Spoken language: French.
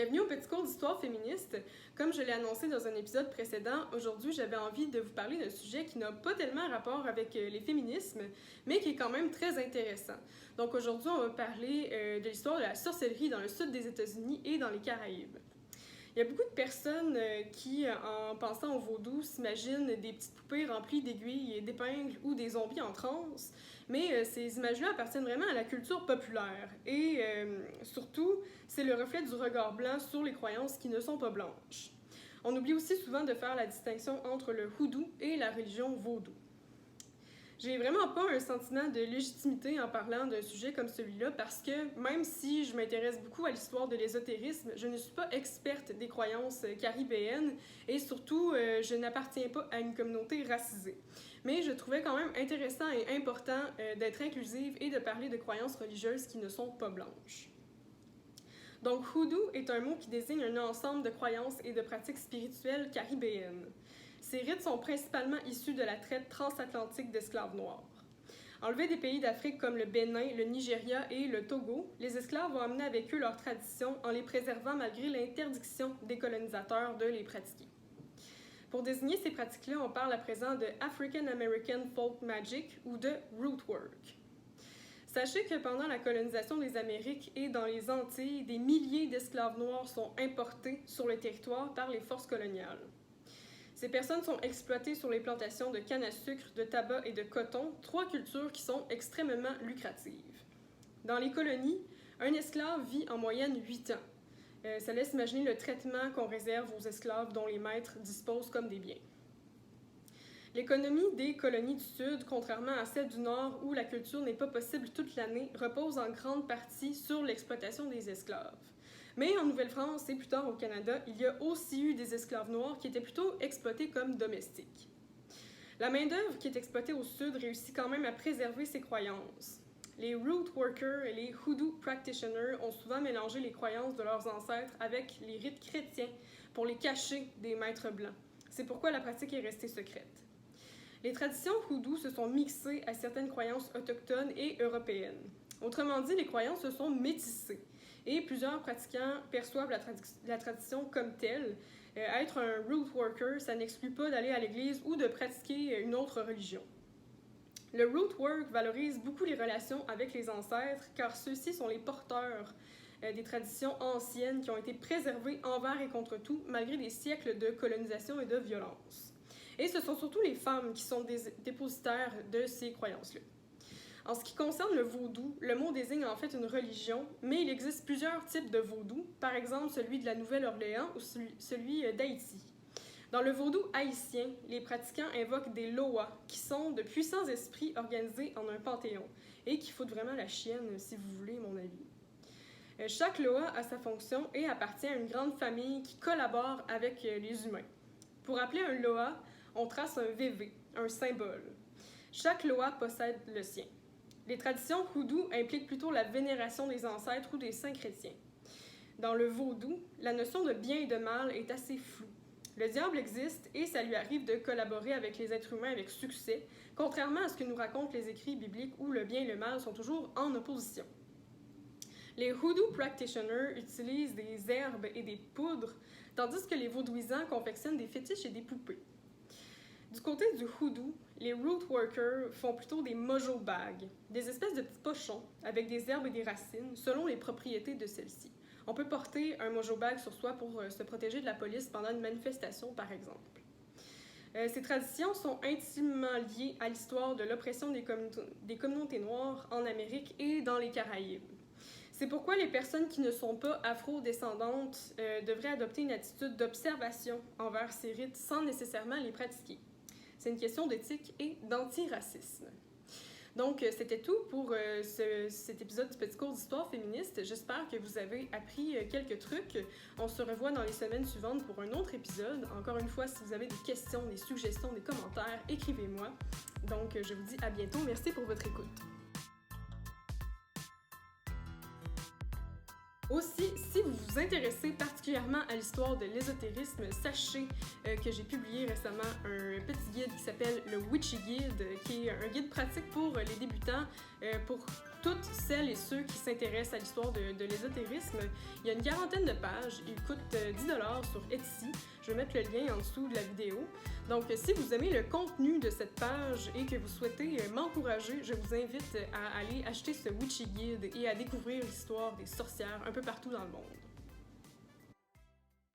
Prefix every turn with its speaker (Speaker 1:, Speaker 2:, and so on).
Speaker 1: Bienvenue au petit cours d'histoire féministe. Comme je l'ai annoncé dans un épisode précédent, aujourd'hui j'avais envie de vous parler d'un sujet qui n'a pas tellement rapport avec les féminismes, mais qui est quand même très intéressant. Donc aujourd'hui on va parler de l'histoire de la sorcellerie dans le sud des États-Unis et dans les Caraïbes. Il y a beaucoup de personnes qui, en pensant au vaudou, s'imaginent des petites poupées remplies d'aiguilles et d'épingles ou des zombies en transe, mais ces images-là appartiennent vraiment à la culture populaire et surtout, c'est le reflet du regard blanc sur les croyances qui ne sont pas blanches. On oublie aussi souvent de faire la distinction entre le hoodoo et la religion vaudou. J'ai vraiment pas un sentiment de légitimité en parlant d'un sujet comme celui-là parce que même si je m'intéresse beaucoup à l'histoire de l'ésotérisme, je ne suis pas experte des croyances caribéennes et surtout, je n'appartiens pas à une communauté racisée. Mais je trouvais quand même intéressant et important d'être inclusive et de parler de croyances religieuses qui ne sont pas blanches. Donc, hoodoo est un mot qui désigne un ensemble de croyances et de pratiques spirituelles caribéennes. Ces rites sont principalement issus de la traite transatlantique d'esclaves noirs. Enlevés des pays d'Afrique comme le Bénin, le Nigeria et le Togo, les esclaves ont amené avec eux leurs traditions en les préservant malgré l'interdiction des colonisateurs de les pratiquer. Pour désigner ces pratiques-là, on parle à présent de African American Folk Magic ou de Root Work. Sachez que pendant la colonisation des Amériques et dans les Antilles, des milliers d'esclaves noirs sont importés sur le territoire par les forces coloniales. Ces personnes sont exploitées sur les plantations de canne à sucre, de tabac et de coton, trois cultures qui sont extrêmement lucratives. Dans les colonies, un esclave vit en moyenne 8 ans. Ça laisse imaginer le traitement qu'on réserve aux esclaves dont les maîtres disposent comme des biens. L'économie des colonies du Sud, contrairement à celle du Nord où la culture n'est pas possible toute l'année, repose en grande partie sur l'exploitation des esclaves. Mais en Nouvelle-France et plus tard au Canada, il y a aussi eu des esclaves noirs qui étaient plutôt exploités comme domestiques. La main-d'œuvre qui est exploitée au Sud réussit quand même à préserver ses croyances. Les root workers et les hoodoo practitioners ont souvent mélangé les croyances de leurs ancêtres avec les rites chrétiens pour les cacher des maîtres blancs. C'est pourquoi la pratique est restée secrète. Les traditions hoodoo se sont mixées à certaines croyances autochtones et européennes. Autrement dit, les croyances se sont métissées. Et plusieurs pratiquants perçoivent la tradition comme telle. Être un root worker, ça n'exclut pas d'aller à l'église ou de pratiquer une autre religion. Le root work valorise beaucoup les relations avec les ancêtres, car ceux-ci sont les porteurs des traditions anciennes qui ont été préservées envers et contre tout, malgré des siècles de colonisation et de violence. Et ce sont surtout les femmes qui sont des dépositaires de ces croyances-là. En ce qui concerne le vaudou, le mot désigne en fait une religion, mais il existe plusieurs types de vaudou, par exemple celui de la Nouvelle-Orléans ou celui d'Haïti. Dans le vaudou haïtien, les pratiquants invoquent des loas, qui sont de puissants esprits organisés en un panthéon, et qui foutent vraiment la chienne, si vous voulez mon avis. Chaque loa a sa fonction et appartient à une grande famille qui collabore avec les humains. Pour appeler un loa, on trace un VV, un symbole. Chaque loa possède le sien. Les traditions hoodoo impliquent plutôt la vénération des ancêtres ou des saints chrétiens. Dans le vaudou, la notion de bien et de mal est assez floue. Le diable existe et ça lui arrive de collaborer avec les êtres humains avec succès, contrairement à ce que nous racontent les écrits bibliques où le bien et le mal sont toujours en opposition. Les hoodoo practitioners utilisent des herbes et des poudres, tandis que les vaudouisants confectionnent des fétiches et des poupées. Du côté du hoodoo, les root workers font plutôt des mojo bags, des espèces de petits pochons avec des herbes et des racines selon les propriétés de celles-ci. On peut porter un mojo bag sur soi pour se protéger de la police pendant une manifestation, par exemple. Ces traditions sont intimement liées à l'histoire de l'oppression des communautés noires en Amérique et dans les Caraïbes. C'est pourquoi les personnes qui ne sont pas afro-descendantes devraient adopter une attitude d'observation envers ces rites sans nécessairement les pratiquer. C'est une question d'éthique et d'antiracisme. Donc, c'était tout pour cet épisode du petit cours d'histoire féministe. J'espère que vous avez appris quelques trucs. On se revoit dans les semaines suivantes pour un autre épisode. Encore une fois, si vous avez des questions, des suggestions, des commentaires, écrivez-moi. Donc, je vous dis à bientôt. Merci pour votre écoute. Aussi, si vous vous intéressez particulièrement à l'histoire de l'ésotérisme, sachez que j'ai publié récemment un petit guide qui s'appelle le Witchy Guide, qui est un guide pratique pour les débutants pour toutes celles et ceux qui s'intéressent à l'histoire de l'ésotérisme. Il y a une quarantaine de pages, il coûte 10$ sur Etsy. Je vais mettre le lien en dessous de la vidéo. Donc, si vous aimez le contenu de cette page et que vous souhaitez m'encourager, je vous invite à aller acheter ce Witchy Guide et à découvrir l'histoire des sorcières un peu partout dans le monde.